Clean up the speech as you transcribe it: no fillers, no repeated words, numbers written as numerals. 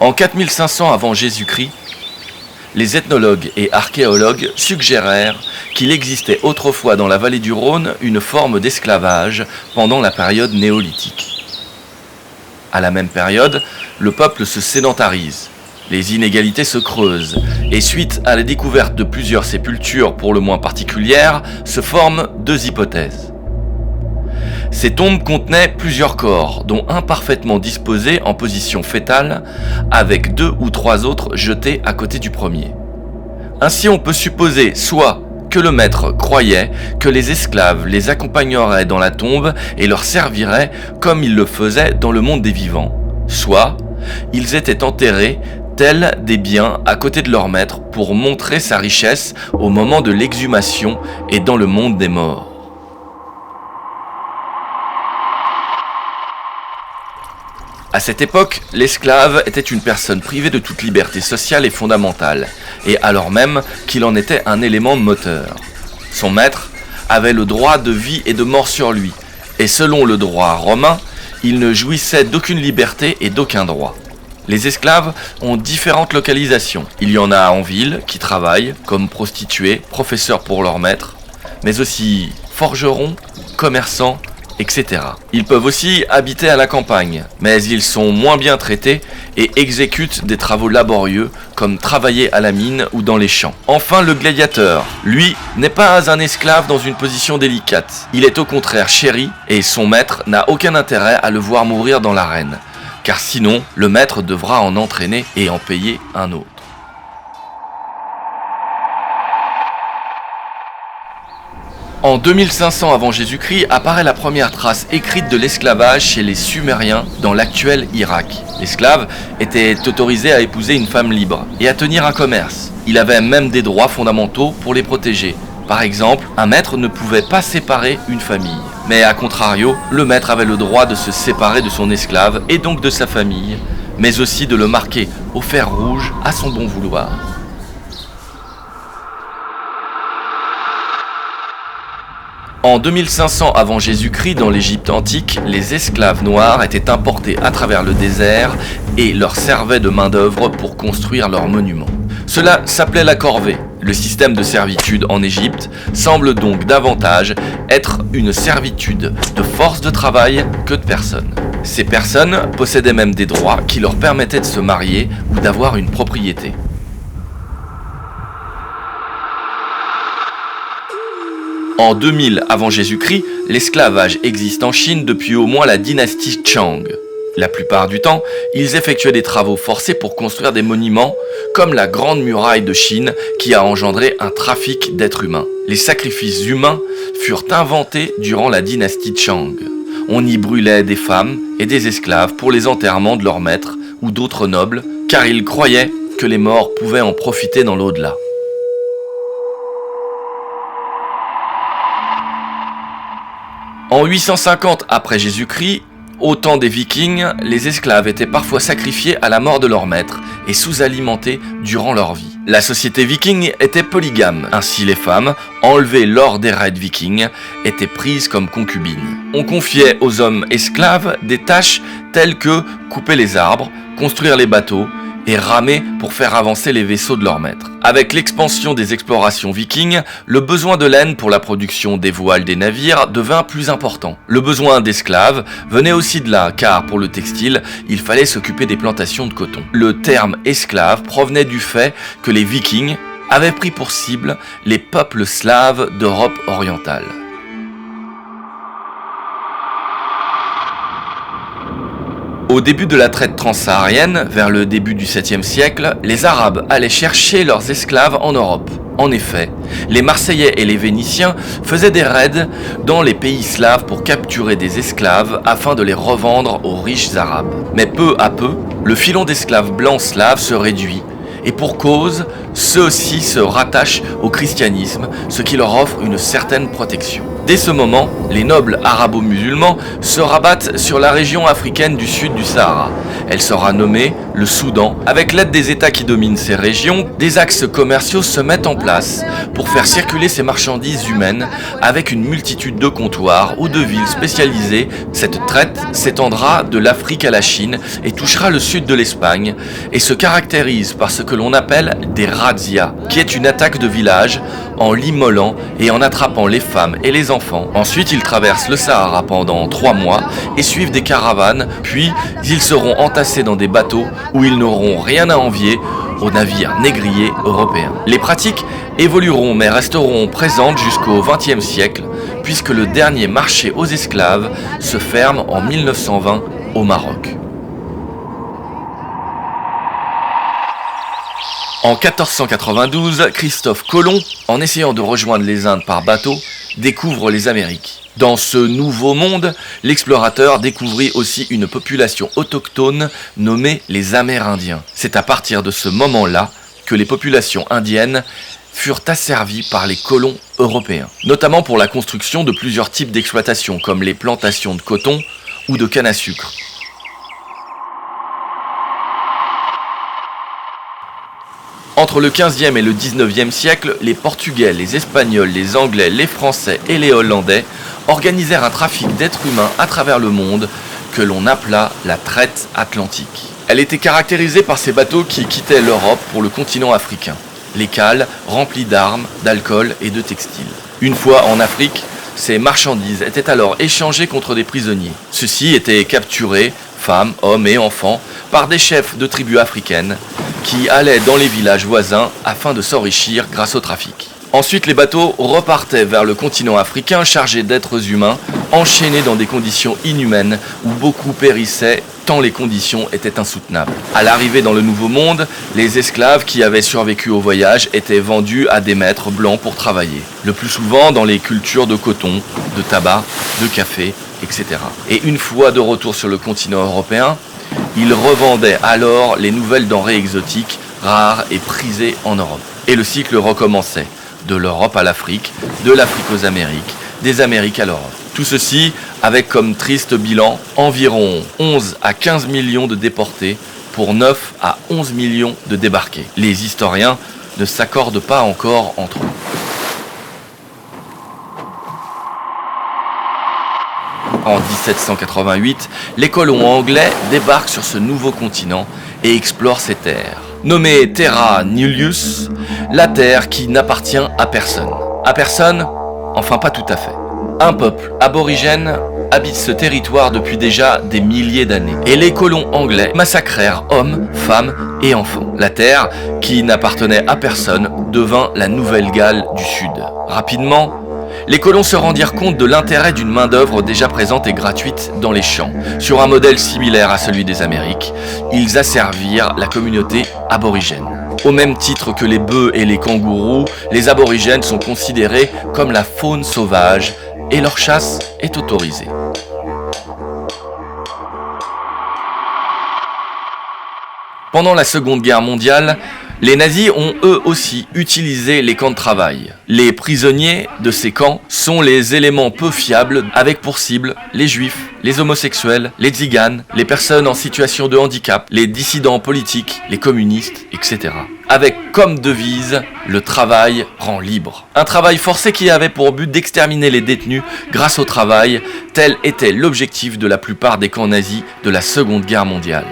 En 4500 avant Jésus-Christ, les ethnologues et archéologues suggérèrent qu'il existait autrefois dans la vallée du Rhône une forme d'esclavage pendant la période néolithique. À la même période, le peuple se sédentarise, les inégalités se creusent, et suite à la découverte de plusieurs sépultures pour le moins particulières, se forment deux hypothèses. Ces tombes contenaient plusieurs corps, dont un parfaitement disposé en position fœtale, avec 2 ou 3 autres jetés à côté du premier. Ainsi on peut supposer soit que le maître croyait que les esclaves les accompagneraient dans la tombe et leur serviraient comme ils le faisaient dans le monde des vivants, soit ils étaient enterrés tels des biens à côté de leur maître pour montrer sa richesse au moment de l'exhumation et dans le monde des morts. À cette époque, l'esclave était une personne privée de toute liberté sociale et fondamentale, et alors même qu'il en était un élément moteur. Son maître avait le droit de vie et de mort sur lui, et selon le droit romain, il ne jouissait d'aucune liberté et d'aucun droit. Les esclaves ont différentes localisations. Il y en a en ville qui travaillent comme prostituées, professeurs pour leur maître, mais aussi forgerons, commerçants, etc. Ils peuvent aussi habiter à la campagne, mais ils sont moins bien traités et exécutent des travaux laborieux comme travailler à la mine ou dans les champs. Enfin, le gladiateur, lui, n'est pas un esclave dans une position délicate. Il est au contraire chéri et son maître n'a aucun intérêt à le voir mourir dans l'arène, car sinon, le maître devra en entraîner et en payer un autre. En 2500 avant Jésus-Christ apparaît la première trace écrite de l'esclavage chez les Sumériens dans l'actuel Irak. L'esclave était autorisé à épouser une femme libre et à tenir un commerce. Il avait même des droits fondamentaux pour les protéger. Par exemple, un maître ne pouvait pas séparer une famille. Mais à contrario, le maître avait le droit de se séparer de son esclave et donc de sa famille, mais aussi de le marquer au fer rouge à son bon vouloir. En 2500 avant Jésus-Christ, dans l'Égypte antique, les esclaves noirs étaient importés à travers le désert et leur servaient de main-d'œuvre pour construire leurs monuments. Cela s'appelait la corvée. Le système de servitude en Égypte semble donc davantage être une servitude de force de travail que de personnes. Ces personnes possédaient même des droits qui leur permettaient de se marier ou d'avoir une propriété. En 2000 avant Jésus-Christ, l'esclavage existe en Chine depuis au moins la dynastie Chang. La plupart du temps, ils effectuaient des travaux forcés pour construire des monuments, comme la Grande Muraille de Chine qui a engendré un trafic d'êtres humains. Les sacrifices humains furent inventés durant la dynastie Chang. On y brûlait des femmes et des esclaves pour les enterrements de leurs maîtres ou d'autres nobles, car ils croyaient que les morts pouvaient en profiter dans l'au-delà. En 850 après Jésus-Christ, au temps des Vikings, les esclaves étaient parfois sacrifiés à la mort de leur maître et sous-alimentés durant leur vie. La société viking était polygame, ainsi les femmes, enlevées lors des raids vikings, étaient prises comme concubines. On confiait aux hommes esclaves des tâches telles que couper les arbres, construire les bateaux et ramer pour faire avancer les vaisseaux de leur maître. Avec l'expansion des explorations vikings, le besoin de laine pour la production des voiles des navires devint plus important. Le besoin d'esclaves venait aussi de là, car pour le textile, il fallait s'occuper des plantations de coton. Le terme esclave provenait du fait que les vikings avaient pris pour cible les peuples slaves d'Europe orientale. Au début de la traite transsaharienne, vers le début du 7e siècle, les Arabes allaient chercher leurs esclaves en Europe. En effet, les Marseillais et les Vénitiens faisaient des raids dans les pays slaves pour capturer des esclaves afin de les revendre aux riches Arabes. Mais peu à peu, le filon d'esclaves blancs slaves se réduit, et pour cause, ceux-ci se rattachent au christianisme, ce qui leur offre une certaine protection. Dès ce moment, les nobles arabo-musulmans se rabattent sur la région africaine du sud du Sahara. Elle sera nommée le Soudan. Avec l'aide des États qui dominent ces régions, des axes commerciaux se mettent en place pour faire circuler ces marchandises humaines avec une multitude de comptoirs ou de villes spécialisées. Cette traite s'étendra de l'Afrique à la Chine et touchera le sud de l'Espagne et se caractérise par ce que l'on appelle des razzias, qui est une attaque de village en l'immolant et en attrapant les femmes et les enfants. Ensuite, ils traversent le Sahara pendant 3 mois et suivent des caravanes, puis ils seront entassés dans des bateaux où ils n'auront rien à envier aux navires négriers européens. Les pratiques évolueront mais resteront présentes jusqu'au XXe siècle, puisque le dernier marché aux esclaves se ferme en 1920 au Maroc. En 1492, Christophe Colomb, en essayant de rejoindre les Indes par bateau, découvre les Amériques. Dans ce nouveau monde, l'explorateur découvrit aussi une population autochtone nommée les Amérindiens. C'est à partir de ce moment-là que les populations indiennes furent asservies par les colons européens, notamment pour la construction de plusieurs types d'exploitations comme les plantations de coton ou de canne à sucre. Entre le XVe et le XIXe siècle, les Portugais, les Espagnols, les Anglais, les Français et les Hollandais organisèrent un trafic d'êtres humains à travers le monde que l'on appela la traite atlantique. Elle était caractérisée par ces bateaux qui quittaient l'Europe pour le continent africain, les cales remplis d'armes, d'alcool et de textiles. Une fois en Afrique, ces marchandises étaient alors échangées contre des prisonniers. Ceux-ci étaient capturés, femmes, hommes et enfants, par des chefs de tribus africaines qui allaient dans les villages voisins afin de s'enrichir grâce au trafic. Ensuite, les bateaux repartaient vers le continent africain chargés d'êtres humains, enchaînés dans des conditions inhumaines où beaucoup périssaient tant les conditions étaient insoutenables. À l'arrivée dans le Nouveau Monde, les esclaves qui avaient survécu au voyage étaient vendus à des maîtres blancs pour travailler, le plus souvent dans les cultures de coton, de tabac, de café, etc. Et une fois de retour sur le continent européen, ils revendaient alors les nouvelles denrées exotiques, rares et prisées en Europe. Et le cycle recommençait, de l'Europe à l'Afrique, de l'Afrique aux Amériques, des Amériques à l'Europe. Tout ceci avec comme triste bilan environ 11 à 15 millions de déportés pour 9 à 11 millions de débarqués. Les historiens ne s'accordent pas encore entre eux. En 1788, les colons anglais débarquent sur ce nouveau continent et explorent ces terres. Nommée Terra Nullius, la terre qui n'appartient à personne. À personne, enfin pas tout à fait. Un peuple aborigène habite ce territoire depuis déjà des milliers d'années. Et les colons anglais massacrèrent hommes, femmes et enfants. La terre, qui n'appartenait à personne, devint la Nouvelle-Galles du Sud. Rapidement, les colons se rendirent compte de l'intérêt d'une main-d'œuvre déjà présente et gratuite dans les champs. Sur un modèle similaire à celui des Amériques, ils asservirent la communauté aborigène. Au même titre que les bœufs et les kangourous, les aborigènes sont considérés comme la faune sauvage et leur chasse est autorisée. Pendant la Seconde Guerre mondiale, les nazis ont eux aussi utilisé les camps de travail. Les prisonniers de ces camps sont les éléments peu fiables avec pour cible les juifs, les homosexuels, les tziganes, les personnes en situation de handicap, les dissidents politiques, les communistes, etc. Avec comme devise « le travail rend libre ». Un travail forcé qui avait pour but d'exterminer les détenus grâce au travail, tel était l'objectif de la plupart des camps nazis de la Seconde Guerre mondiale.